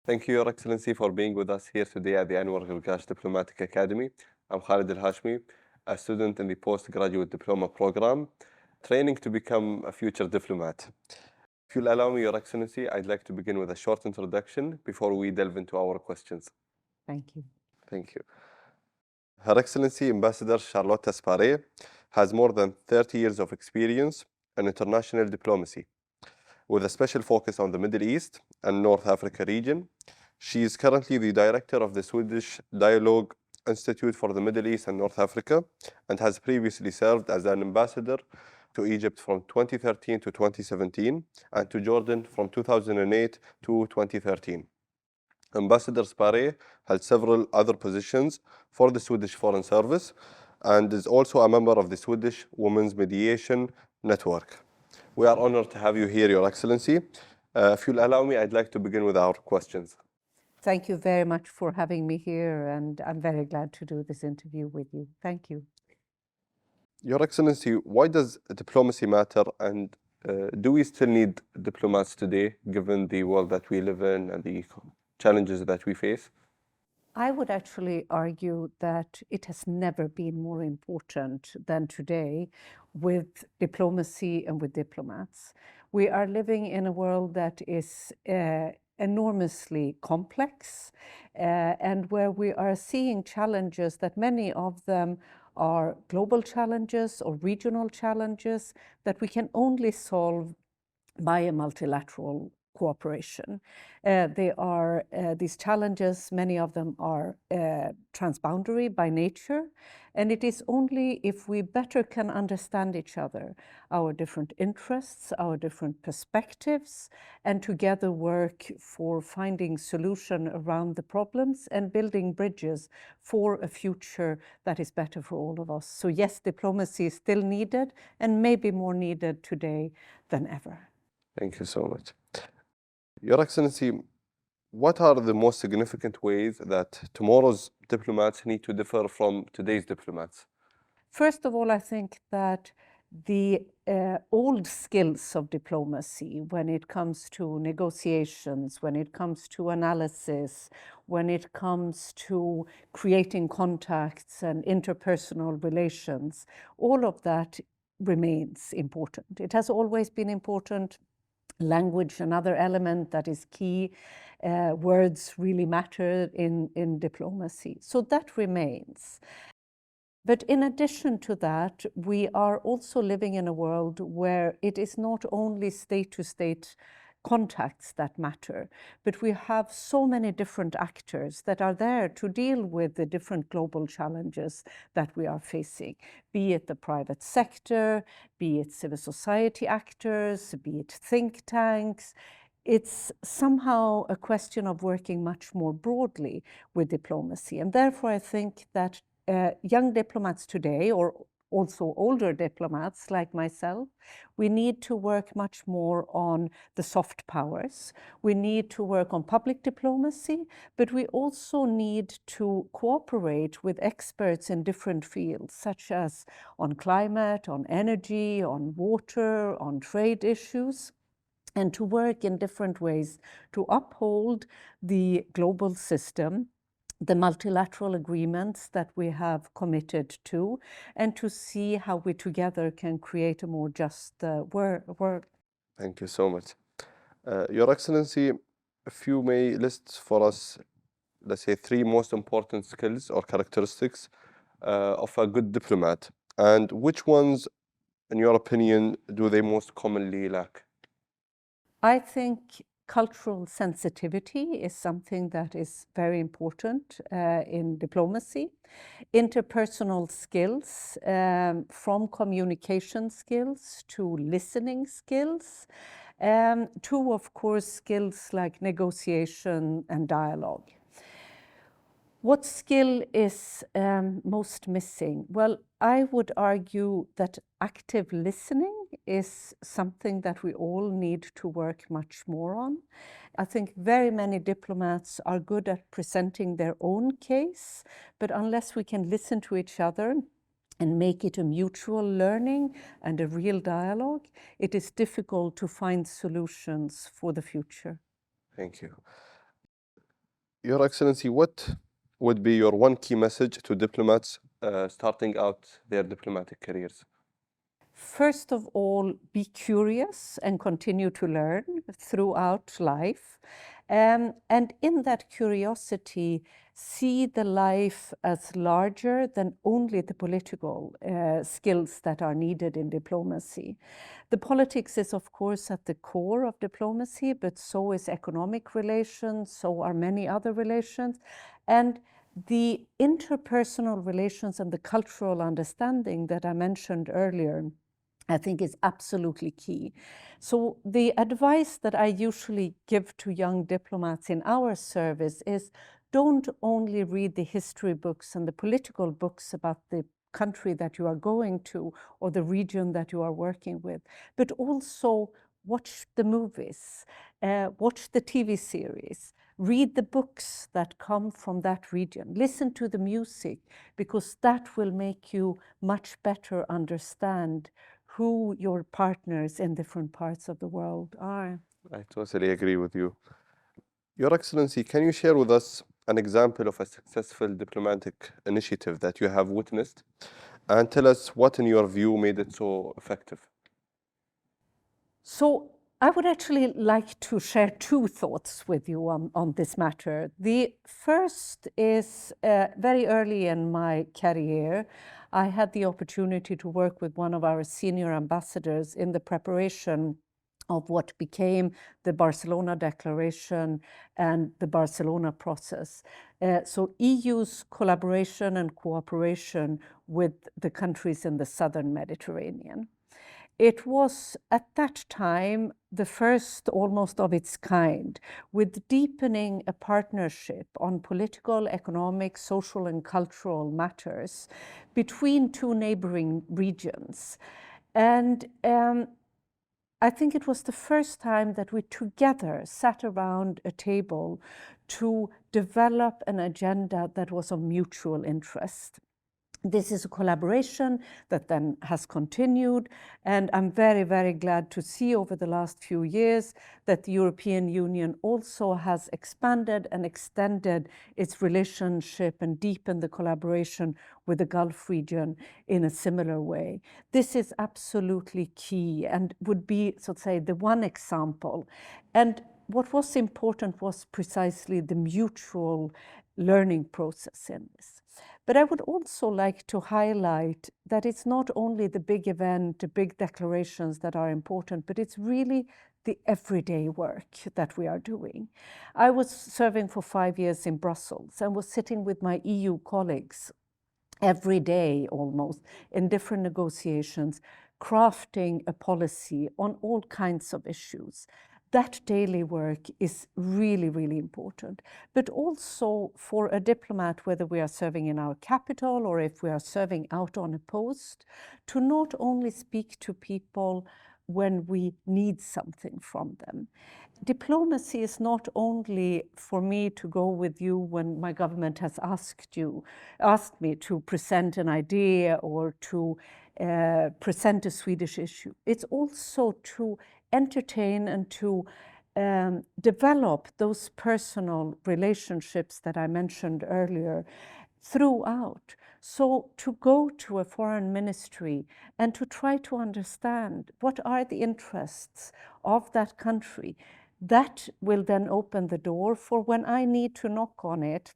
Thank you, Your Excellency, for being with us here today at the Anwar Gargash Diplomatic Academy. I'm Khalid Al-Hashmi, a student in the postgraduate diploma program, training to become a future diplomat. If you'll allow me, Your Excellency, I'd like to begin with a short introduction before we delve into our questions. Thank you. Thank you. Her Excellency Ambassador Charlotta Sparre has more than 30 years of experience in international diplomacy, with a special focus on the Middle East and North Africa region. She is currently the director of the Swedish Dialogue Institute for the Middle East and North Africa and has previously served as an ambassador to Egypt from 2013 to 2017 and to Jordan from 2008 to 2013. Ambassador Sparre held several other positions for the Swedish Foreign Service and is also a member of the Swedish Women's Mediation Network. We are honored to have you here, Your Excellency. If you'll allow me, I'd like to begin with our questions. Thank you very much for having me here, and I'm very glad to do this interview with you. Thank you. Your Excellency, why does diplomacy matter, and do we still need diplomats today, given the world that we live in and the challenges that we face? I would actually argue that it has never been more important than today with diplomacy and with diplomats. We are living in a world that is enormously complex and where we are seeing challenges that many of them are global challenges or regional challenges that we can only solve by a multilateral cooperation. These challenges, many of them are transboundary by nature, and it is only if we better can understand each other, our different interests, our different perspectives, and together work for finding solution around the problems and building bridges for a future that is better for all of us. So yes, diplomacy is still needed and maybe more needed today than ever. Thank you so much. Your Excellency, what are the most significant ways that tomorrow's diplomats need to differ from today's diplomats? First of all, I think that the old skills of diplomacy, when it comes to negotiations, when it comes to analysis, when it comes to creating contacts and interpersonal relations, all of that remains important. It has always been important. Language, another element that is key. Words really matter in diplomacy. So that remains. But in addition to that, we are also living in a world where it is not only state-to-state contacts that matter, but we have so many different actors that are there to deal with the different global challenges that we are facing, be it the private sector, be it civil society actors, be it think tanks. It's somehow a question of working much more broadly with diplomacy. And therefore, I think that young diplomats today, or also older diplomats like myself, we need to work much more on the soft powers. We need to work on public diplomacy, but we also need to cooperate with experts in different fields, such as on climate, on energy, on water, on trade issues, and to work in different ways to uphold the global system, the multilateral agreements that we have committed to, and to see how we together can create a more just world. Thank you so much. Your Excellency, if you may list for us, let's say, 3 most important skills or characteristics of a good diplomat, and which ones, in your opinion, do they most commonly lack? I think cultural sensitivity is something that is very important in diplomacy. Interpersonal skills, from communication skills to listening skills, to, of course, skills like negotiation and dialogue. What skill is most missing? Well, I would argue that active listening is something that we all need to work much more on. I think very many diplomats are good at presenting their own case, but unless we can listen to each other and make it a mutual learning and a real dialogue, it is difficult to find solutions for the future. Thank you. Your Excellency, what would be your one key message to diplomats starting out their diplomatic careers? First of all, be curious and continue to learn throughout life. And in that curiosity, see the life as larger than only the political skills that are needed in diplomacy. The politics is, of course, at the core of diplomacy, but so is economic relations, so are many other relations. And the interpersonal relations and the cultural understanding that I mentioned earlier, I think is absolutely key. So the advice that I usually give to young diplomats in our service is don't only read the history books and the political books about the country that you are going to or the region that you are working with, but also watch the movies, watch the TV series, read the books that come from that region, listen to the music, because that will make you much better understand who your partners in different parts of the world are. I totally agree with you. Your Excellency, can you share with us an example of a successful diplomatic initiative that you have witnessed and tell us what, in your view, made it so effective? So I would actually like to share two thoughts with you on this matter. The first is very early in my career, I had the opportunity to work with one of our senior ambassadors in the preparation of what became the Barcelona Declaration and the Barcelona process. So EU's collaboration and cooperation with the countries in the southern Mediterranean. It was at that time the first almost of its kind, with deepening a partnership on political, economic, social, and cultural matters between two neighboring regions. And I think it was the first time that we together sat around a table to develop an agenda that was of mutual interest. This is a collaboration that then has continued, and I'm very, very glad to see over the last few years that the European Union also has expanded and extended its relationship and deepened the collaboration with the Gulf region in a similar way. This is absolutely key and would be, so to say, the one example. And what was important was precisely the mutual learning process in this. But I would also like to highlight that it's not only the big event, the big declarations that are important, but it's really the everyday work that we are doing. I was serving for 5 years in Brussels and was sitting with my EU colleagues every day almost in different negotiations, crafting a policy on all kinds of issues. That daily work is really, really important. But also for a diplomat, whether we are serving in our capital or if we are serving out on a post, to not only speak to people when we need something from them. Diplomacy is not only for me to go with you when my government has asked me to present an idea or to present a Swedish issue. It's also to entertain and to develop those personal relationships that I mentioned earlier throughout. So to go to a foreign ministry and to try to understand what are the interests of that country, that will then open the door for when I need to knock on it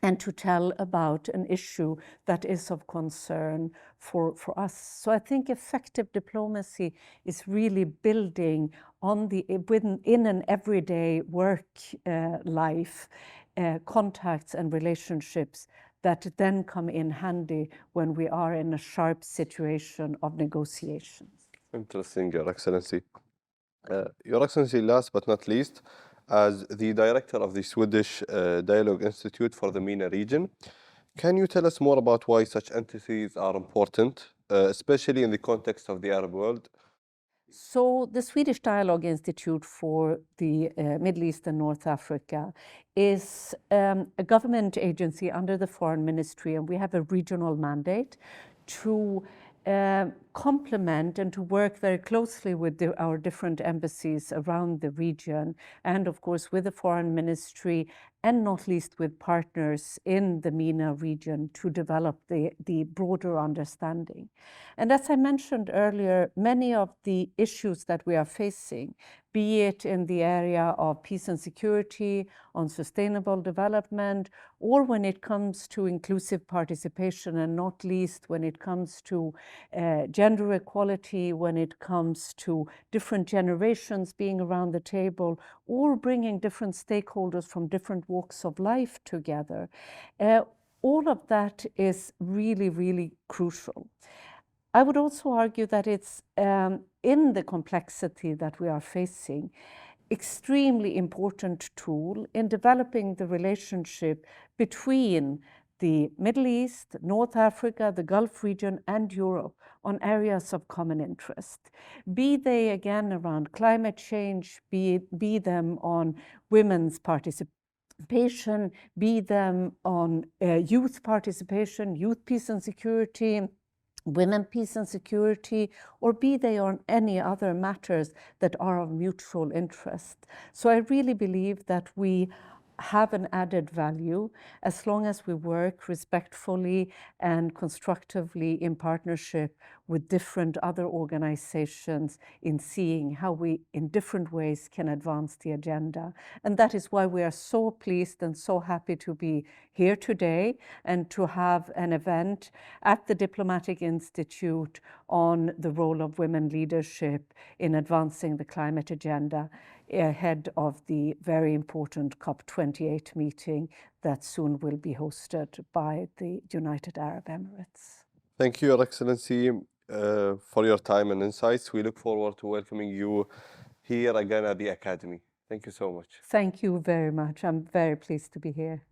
and to tell about an issue that is of concern for us. So I think effective diplomacy is really building on in an everyday work life, contacts and relationships that then come in handy when we are in a sharp situation of negotiations. Interesting, Your Excellency. Your Excellency, last but not least, as the director of the Swedish Dialogue Institute for the MENA region, can you tell us more about why such entities are important, especially in the context of the Arab world? So the Swedish Dialogue Institute for the Middle East and North Africa is a government agency under the Foreign Ministry, and we have a regional mandate to complement and to work very closely with our different embassies around the region, and of course with the Foreign Ministry, and not least with partners in the MENA region to develop the broader understanding. And as I mentioned earlier, many of the issues that we are facing, be it in the area of peace and security, on sustainable development, or when it comes to inclusive participation, and not least when it comes to gender equality, when it comes to different generations being around the table, or bringing different stakeholders from different walks of life together, all of that is really, really crucial. I would also argue that it's in the complexity that we are facing, extremely important tool in developing the relationship between the Middle East, North Africa, the Gulf region, and Europe on areas of common interest. Be they again around climate change, be them on women's participation, be them on youth participation, youth peace and security, women, peace and security, or be they on any other matters that are of mutual interest. So I really believe that we have an added value as long as we work respectfully and constructively in partnership with different other organizations in seeing how we in different ways can advance the agenda. And that is why we are so pleased and so happy to be here today and to have an event at the Diplomatic Institute on the role of women leadership in advancing the climate agenda ahead of the very important COP28 meeting that soon will be hosted by the United Arab Emirates. Thank you, Your Excellency, for your time and insights. We look forward to welcoming you here again at the Academy. Thank you so much. Thank you very much. I'm very pleased to be here.